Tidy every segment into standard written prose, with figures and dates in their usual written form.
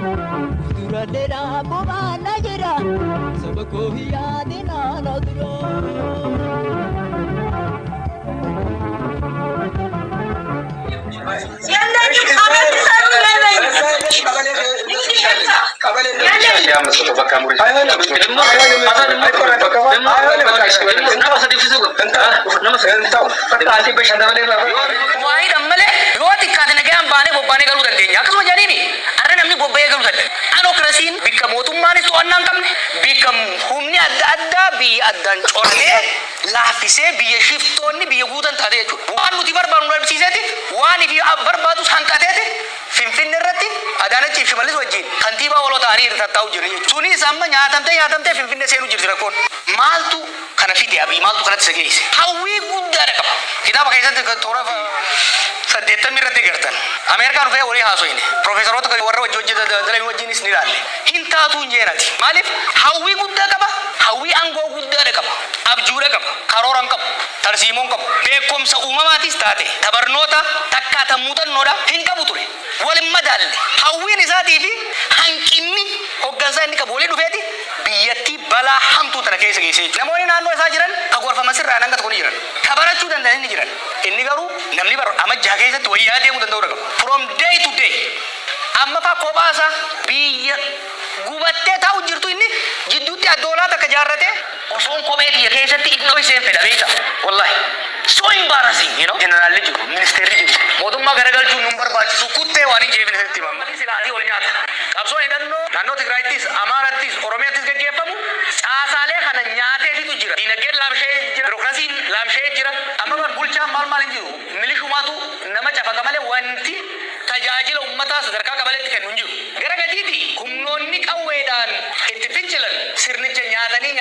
Duradera bobana jira sabko yaadina nadro Adan chorne laafise biye shiftonni biye guutan taate jechuudha. Waan nuti barbaannu dhabsiiseeti waan ifi barbaadu hanqateeti finfinne irratti Adaanech Shimallis wajjin kantiibaa waloo ta'anii irra taa'u jiru jechuudha. Sunis amma nyaatamtee finfinne seenu jirti rakkoon. Maaltu kana fide abii maaltu kanatti isa geesse? Hawwii guddaadha qaba. Kitaaba keessatti toora saddeettamii irratti gartan. Ameerikaan dhufee walii haasoyine. Profeesaroota warra wajjin wajjinis ni ilaalle. Hin taatu hin jeenati. Maaliif hawwii guddaa qaba? Hawwii aangoo guddaadha qaba. Abjuudha qaba. Karooran qaba. Tarsiimoon qaba. Beekumsa uumamaatis taate tabarnoota takkaataa muuxannoodha hin qabu ture. Walin madaalle. Hawwiin isaatii fi hanqinni hoggansaa inni qabu walii dhufeeti biyyattii balaa hamtuu tana keessa geessee jechuudha. Namoonni naannoo isaa jiran agorfama sirraa hanga tokko ni jiran. Tabarachuu danda'an ni jiran. Inni garuu namni amajjaa keessatti wayyaa deemuu danda'u qaba. From day to day. Amma faa kophaasa biyya gubattee taa'u jirtu inni jidduutti addoolaa takka jaarrate osoon kophee biyya keessatti iddoo isheen fedha beekta. Wallahi. So embarrassing, you know. Generaalli jiru, ministeerri jiru. Mootummaa garagalchuun nun barbaachisu kuttee waan hin jeefine sitti himama. Silaatii ol nyaata. Qabsoon hidhannoo naannoo Tigraayittis, Amaarattis, Oromiyaattis gaggeeffamu caasaalee kana nyaateetitu jira. Diinagdeen laamshee jira, birookiraasiin laamshee jira. Amma bulchaan maal hin jiru. Milishumaatu nama cafaqa malee wanti tajaajila uummataa sadarkaa qabaleetti kennu hin jiru. Gara gadiiti humnoonni qawweedhaan itti fincilan sirnicha nyaatanii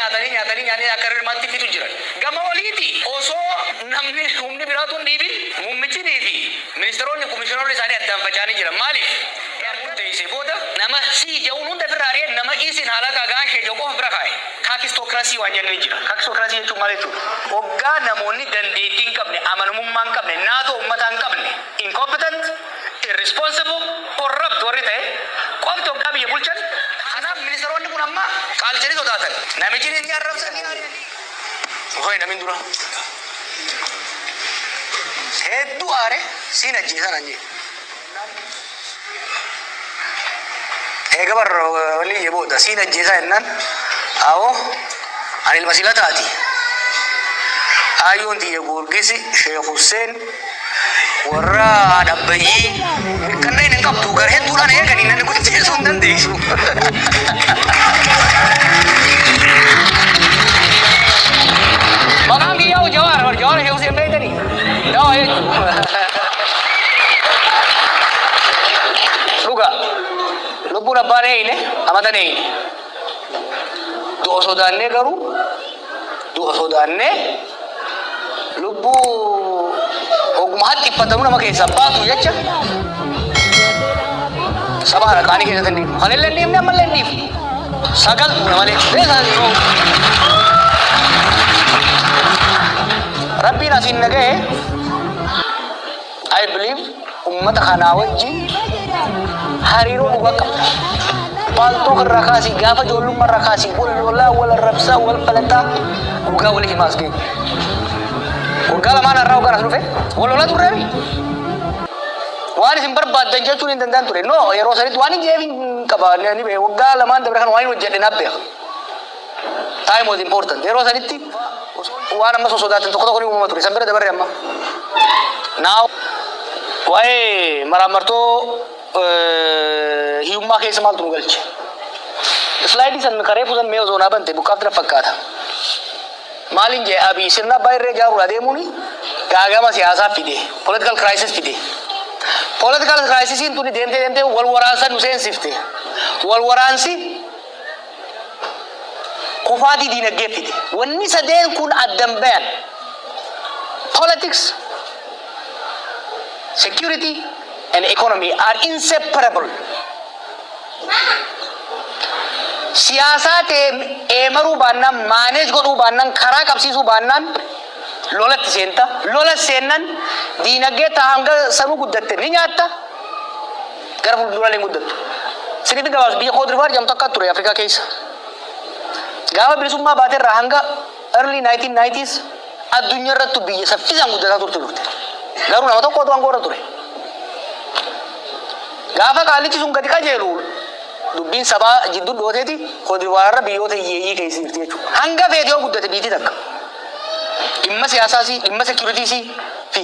akka hirmaatti fitu jiran. Gama oliiti osoo namni humni biraatu hin dhiibin muummichii fi ministeeronni komishiinoonni isaanii addaan faca'anii jiran. Maaliif? Teessee booda nama sii ja'uun hunda firraaree nama isin haala gaashee jiru qofa bira kaa'e. Kaakistokraasii waan jennee jira. Kaakistokraasii jechuun maal jechuudha? Waggaa namoonni dandeettii hin qabne, amanamummaa hin qabne, naatoo uummataa hin qabne, incompetent, irresponsible, corrupt warri ta'e qofti waggaa biyya bulchan. Kanaaf ministeeronni kun amma qaalchanii sodaatan. Namichi inni arrabsan hoy namin dura. Hedduu aare siin ajjeesan anjee. Eega barra wanni ije booda siin ajjeesaa jennaan awoo ani ilma sila taati. Ayyoon tiyya Goorgisi Sheekh Hussein warra dhabbayyii kanneen hin qabdu gara hedduudhaan eeganii namni kun jeesuu hin dandeessu. Maqaan kiyyaa Jawaar Sheekh Hussein beekanii? Dawaa jechuudha. Dhugaa lubbuun abbaan eeyine amatan eeyine. Du'a sodaannee garuu lubbuu ogummaa haxxiffatamu nama keessaa baatu jecha saba haraqaanii keessatti hin dhiifnu. Kan illee hin dhiifne ammallee hin dhiifnu. Sagal buuna malee. Rabbiin asiin naga'e I believe ummata kanaa wajjin hariiroo dhugaa qabna. Baaltoo irraa kaasii gaafa ijoollummaa irraa kaasii wal lolaa wal arrabsaa wal falaxaa dhugaa walii himaa as geenye. Waggaa lamaan irraa waggaan as dhufe wal lolaa turreebi. Waan isin barbaaddan jechuun hin danda'an ture. No yeroo sanitti waan hin jeefin qaba. Waggaa lamaan dabre kan waan hin hojjedhe naaf beeka. Time was important. Yeroo sanitti waan amma sosodaatan tokko ni uumama ture. San bira dabarre amma. Now waa'ee maraamartoo hiyyummaa keessa maaltu nu galche? Slaayidii san karee fuusan mee osoo naa bante buqqaaf dira fakkaata. Maaliin jee abii sirna abbaa irree ijaaruudha adeemuuni gaagama siyaasaa fide. Political crisis fide. Political crisisiin tuni deemtee wal waraansa nu seensifte. Wal waraansi kufaatii diinagdee fide. Wanni sadeen kun addan bayan. Politics, security, and economy are inseparable. Siyaasaa eemaruu baannaan, maaneej godhuu baannaan, karaa qabsiisuu baannaan lolatti seenta. Lola seennan diinagdee hanga sanuu guddatte ni nyaatta. Gara fuulduraalee guddattu. Sinitti gabaas biyya Koodrivaar jamtu akka ture Afrikaa keessa. Gaafa bilisummaa baatee irraa hanga early 1990s addunyaa irratti biyya saffisaan guddataa turte. Garuu nama tokkotu aangoorra ture. Gaafa qaalichi sun gadi qajeelu dubbiin sabaa jidduu dhooteeti Koodrivaar irra biyyoota hiyyeeyyii keessa jirti jechuudha. Hanga feetee yoo guddate biyyi takka. Dhimma siyaasaas, dhimma seekuriitiis fi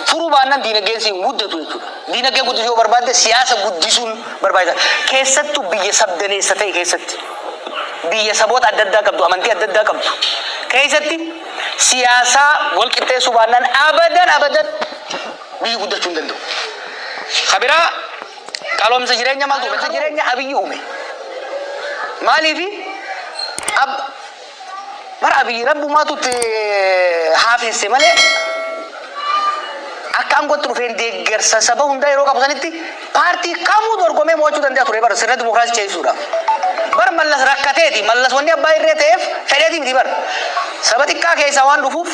furuu baannaan diinagdeen siin guddatu jechuudha. Diinagdee guddisuu yoo barbaadde siyaasa guddisuun barbaachisaadha. Keessattuu biyya sabdaneessa ta'e keessatti. Biyya saboota adda addaa qabdu, amantii adda addaa qabdu. Keessatti siyaasaa wal qixxeessuu baannaan abadan biyyi guddachuu hin danda'u. Kabiraa qaaloomsa jireenya maaltu uume? Jireenya Abiyyi uume. Maaliifi bara Abiyyi rabbumaatu haafesse malee akka aangootti dhufeen deeggarsa saba hundaa yeroo qabu sanitti paartii kamuu dorgomee mo'achuu danda'a ture bara sirna dimokiraasii ceesisuudhaaf. Bara mallas rakkateeti. Mallas wanni abbaa irree ta'eef fedheeti miti bara. Saba xiqqaa keessaa waan dhufuuf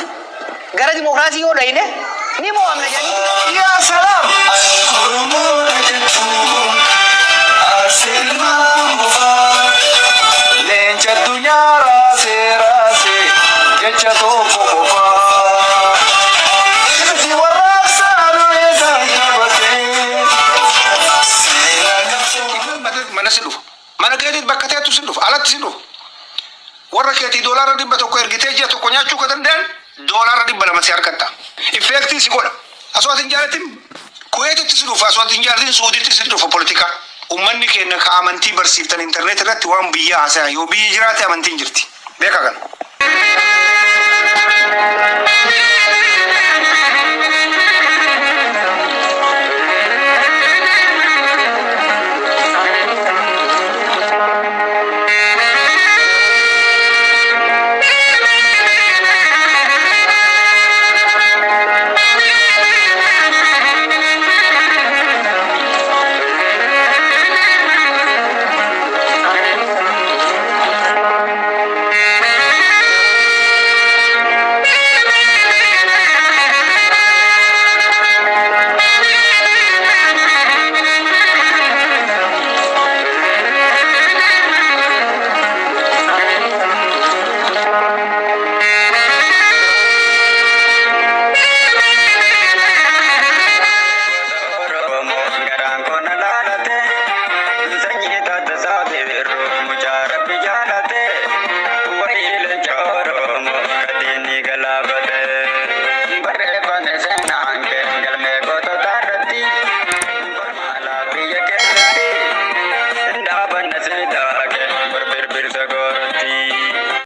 gara dimokiraasii yoo dhayine ni mo'amna jedhanii. Yaa salaam! Leenca addunyaa raasee jecha tokko qofaa. Ibsi warraaqsaa du'ee gaafate. Mana si dhufu. Mana keetiin bakka teettu si dhufu. Alatti si dhufu. Warra keetii doolaara 100 ergitee ji'a tokko nyaachuu ka danda'an doolaara 200 si harkatta. Infeektii si godha. Asoo ati hin jaalatin Kuweetitti si dhufu. Asoo ati hin jaalatin Suudiitti si dhufu politika. Uummanni keenya ka amantii barsiiftan interneet irratti waan biyya haasa'a yoo biyyi jiraate amantiin jirti. Beeka kana.